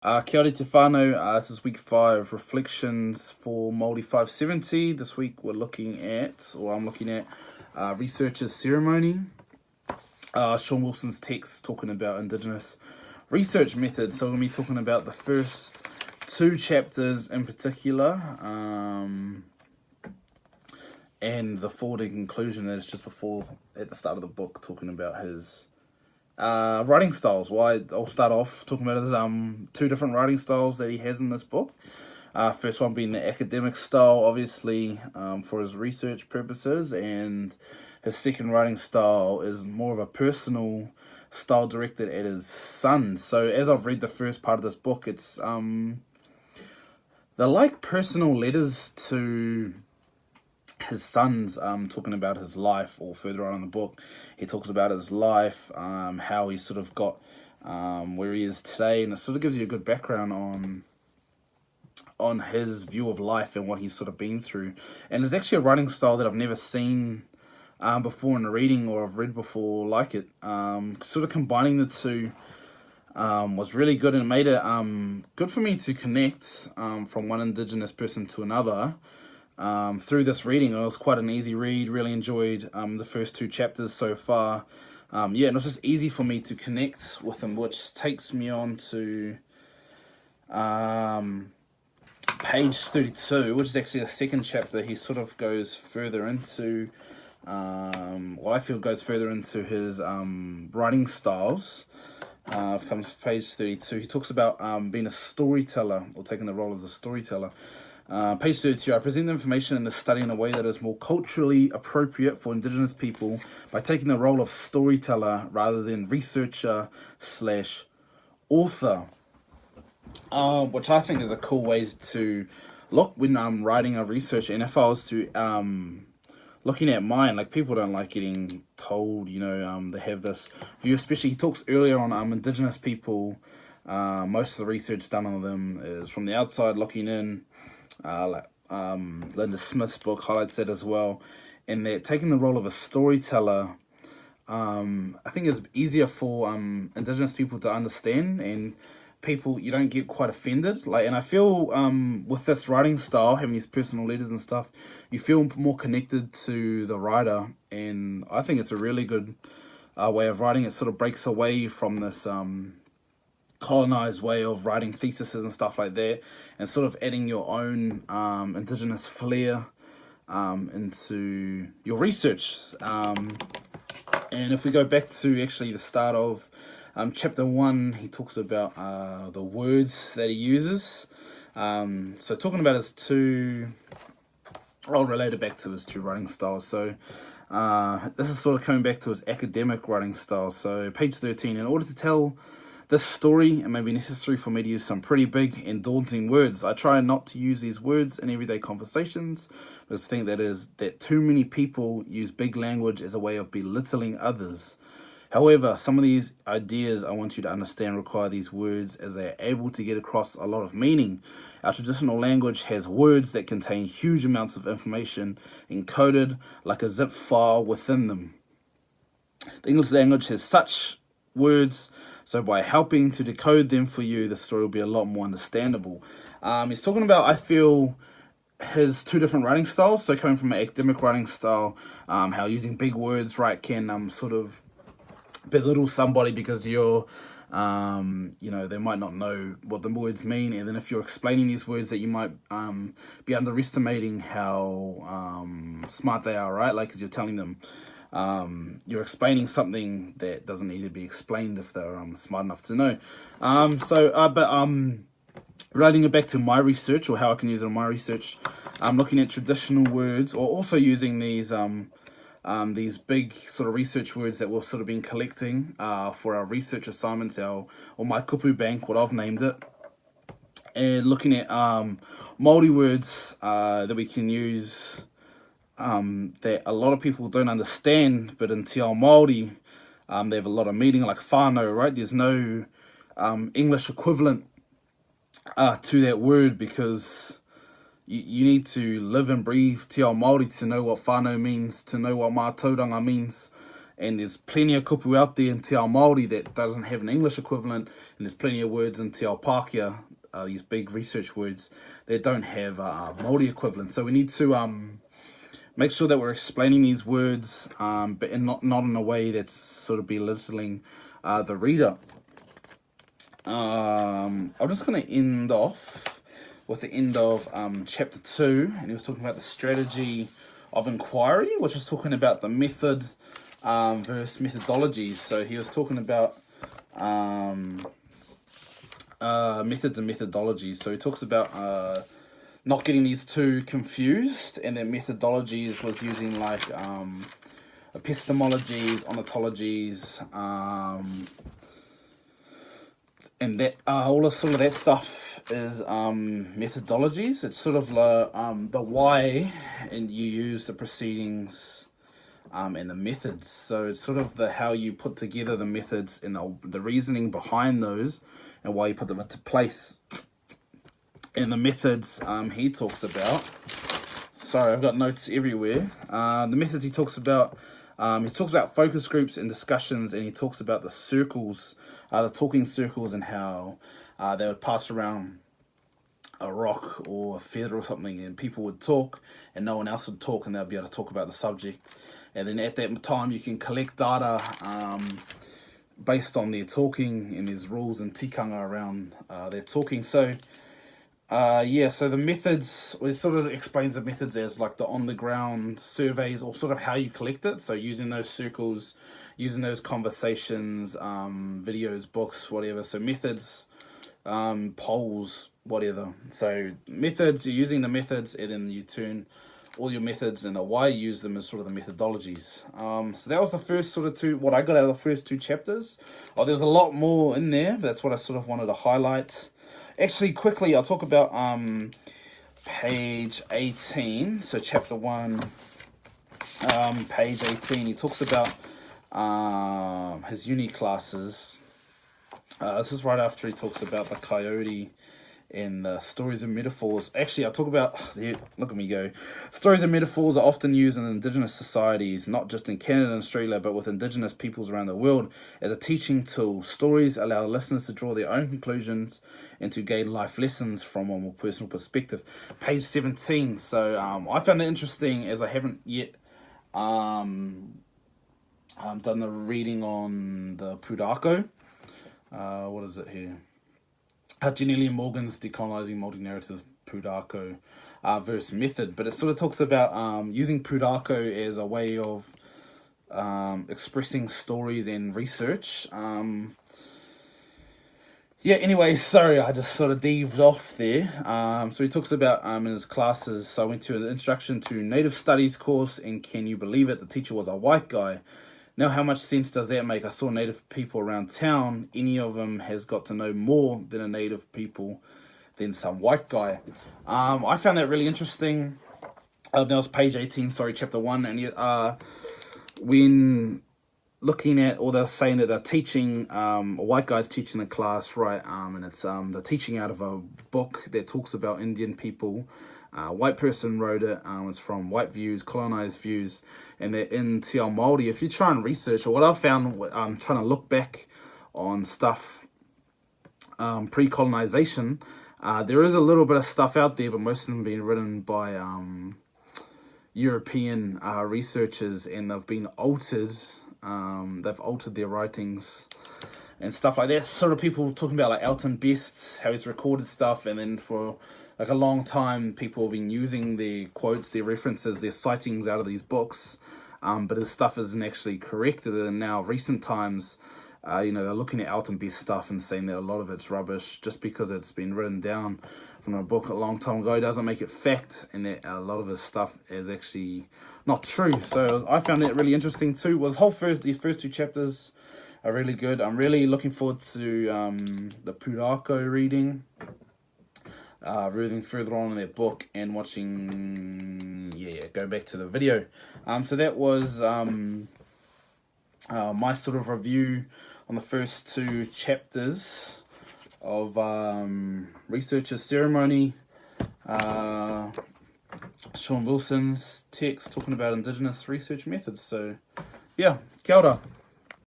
Kia ora te whānau, this is week 5 reflections for Māori 570. This week I'm looking at Researchers Ceremony. Shawn Wilson's text talking about Indigenous research methods. So we're going to be talking about the first 2 chapters in particular, and the forwarding conclusion that is just before, at the start of the book, talking about his writing styles. I'll start off talking about his 2 different writing styles that he has in this book. First one being the academic style, obviously, for his research purposes, and his second writing style is more of a personal style directed at his sons. So as I've read the first part of this book, it's they're like personal letters to his sons, talking about his life. Or further on in the book, he talks about his life, how he sort of got where he is today, and it sort of gives you a good background on his view of life and what he's sort of been through. And it's actually a writing style that I've never seen before in a reading, or I've read before like it. Sort of combining the two was really good, and it made it good for me to connect from one Indigenous person to another through this reading. It was quite an easy read. Really enjoyed the first 2 chapters so far. And it was just easy for me to connect with him, which takes me on to page 32, which is actually the second chapter. He sort of goes further into, I feel goes further into his writing styles. I've come to page 32. He talks about being a storyteller, or taking the role as a storyteller. Page 32, I present the information in the study in a way that is more culturally appropriate for Indigenous people by taking the role of storyteller rather than researcher/author. Which I think is a cool way to look when I'm writing a research. And if I was to looking at mine, like, people don't like getting told, they have this view. Especially, he talks earlier on Indigenous people. Most of the research done on them is from the outside looking in. Linda Smith's book highlights that as well. And that taking the role of a storyteller, I think is easier for Indigenous people to understand, and people, you don't get quite offended. And I feel with this writing style, having these personal letters and stuff, you feel more connected to the writer, and I think it's a really good way of writing. It sort of breaks away from this colonized way of writing theses and stuff like that, and sort of adding your own Indigenous flair into your research. And if we go back to actually the start of chapter 1, he talks about the words that he uses. So talking about his 2, I'll relate it back to his 2 writing styles. So this is sort of coming back to his academic writing style. So page 13, in order to tell this story, it may be necessary for me to use some pretty big and daunting words. I try not to use these words in everyday conversations, but I think that too many people use big language as a way of belittling others. However, some of these ideas I want you to understand require these words, as they are able to get across a lot of meaning. Our traditional language has words that contain huge amounts of information encoded like a zip file within them. The English language has such words, so by helping to decode them for you, the story will be a lot more understandable. He's talking about, I feel, his 2 different writing styles. So coming from an academic writing style, how using big words, right, can sort of belittle somebody because you're, they might not know what the words mean. And then if you're explaining these words, that you might be underestimating how smart they are, right? Like, because you're telling them, you're explaining something that doesn't need to be explained if they're smart enough to know. Relating it back to my research, or how I can use it in my research, I'm looking at traditional words, or also using these big sort of research words that we've sort of been collecting for our research assignments, or my kupu bank, what I've named it, and looking at Māori words that we can use, that a lot of people don't understand, but in Te Ao Māori, they have a lot of meaning, like whānau, right? There's no English equivalent to that word, because you need to live and breathe Te Ao Māori to know what whānau means, to know what mātauranga means. And there's plenty of kupu out there in Te Ao Māori that doesn't have an English equivalent, and there's plenty of words in Te Ao Pākehā, these big research words, that don't have a Māori equivalent. So we need to make sure that we're explaining these words, but not in a way that's sort of belittling the reader. I'm just going to end off with the end of chapter 2, and he was talking about the strategy of inquiry, which was talking about the method versus methodologies. So he was talking about methods and methodologies. So he talks about not getting these two confused, and then methodologies was using like epistemologies, ontologies, and that all of sort of that stuff is methodologies. It's sort of the why, and you use the proceedings and the methods. So it's sort of the how you put together the methods and the reasoning behind those, and why you put them into place. And the methods he talks about. Sorry, I've got notes everywhere. The methods he talks about focus groups and discussions, and he talks about the circles, the talking circles, and how they would pass around a rock or a feather or something, and people would talk and no one else would talk, and they'll be able to talk about the subject. And then at that time you can collect data based on their talking, and there's rules and tikanga around their talking. So so the methods, it sort of explains the methods as like the on-the-ground surveys, or sort of how you collect it. So using those circles, using those conversations, videos, books, whatever. So methods, polls, whatever. So methods, you're using the methods, and then you turn all your methods and the why you use them as sort of the methodologies. So that was the first sort of what I got out of the first 2 chapters. Oh, there's a lot more in there. That's what I sort of wanted to highlight. Actually, quickly, I'll talk about page 18. So chapter 1, page 18, he talks about his uni classes. This is right after he talks about the coyote and stories and metaphors. Actually, I'll talk about, look at me go. Stories and metaphors are often used in Indigenous societies, not just in Canada and Australia, but with Indigenous peoples around the world, as a teaching tool. Stories allow listeners to draw their own conclusions and to gain life lessons from a more personal perspective. Page 17. So I found that interesting, as I haven't yet done the reading on the Pūrākau. What is it here? Janelle Morgan's Decolonizing Multi-Narrative Pūrākau verse method. But it sort of talks about using Pūrākau as a way of expressing stories and research. Anyway, sorry, I just sort of dived off there. So he talks about in his classes, so I went to an Introduction to Native Studies course, and can you believe it, the teacher was a white guy. Now, how much sense does that make? I saw Native people around town. Any of them has got to know more than a Native people than some white guy. I found that really interesting. That was page 18, chapter 1. And when looking at, or they're saying that they're teaching, a white guy's teaching the class, right? And it's they're teaching out of a book that talks about Indian people. White person wrote it. It's from white views, colonized views, and they're in Te Ao Māori. If you try and research, or what I've found, I'm trying to look back on stuff pre-colonization, there is a little bit of stuff out there, but most of them being written by European researchers, and they've been altered. They've altered their writings and stuff like that. Sort of people talking about like Elton Best's, how he's recorded stuff, and then for like a long time people have been using their quotes, their references, their sightings out of these books, but his stuff isn't actually corrected. And now recent times, they're looking at Elton Best's stuff and saying that a lot of it's rubbish. Just because it's been written down from a book a long time ago doesn't make it fact, and that a lot of his stuff is actually not true. So I found that really interesting too. These first 2 chapters are really good. I'm really looking forward to the Pūrākau reading. Reading further on in that book and watching, go back to the video. So that was my sort of review on the first 2 chapters of Researcher's Ceremony. Shawn Wilson's text talking about Indigenous research methods. So Yeah, kia ora.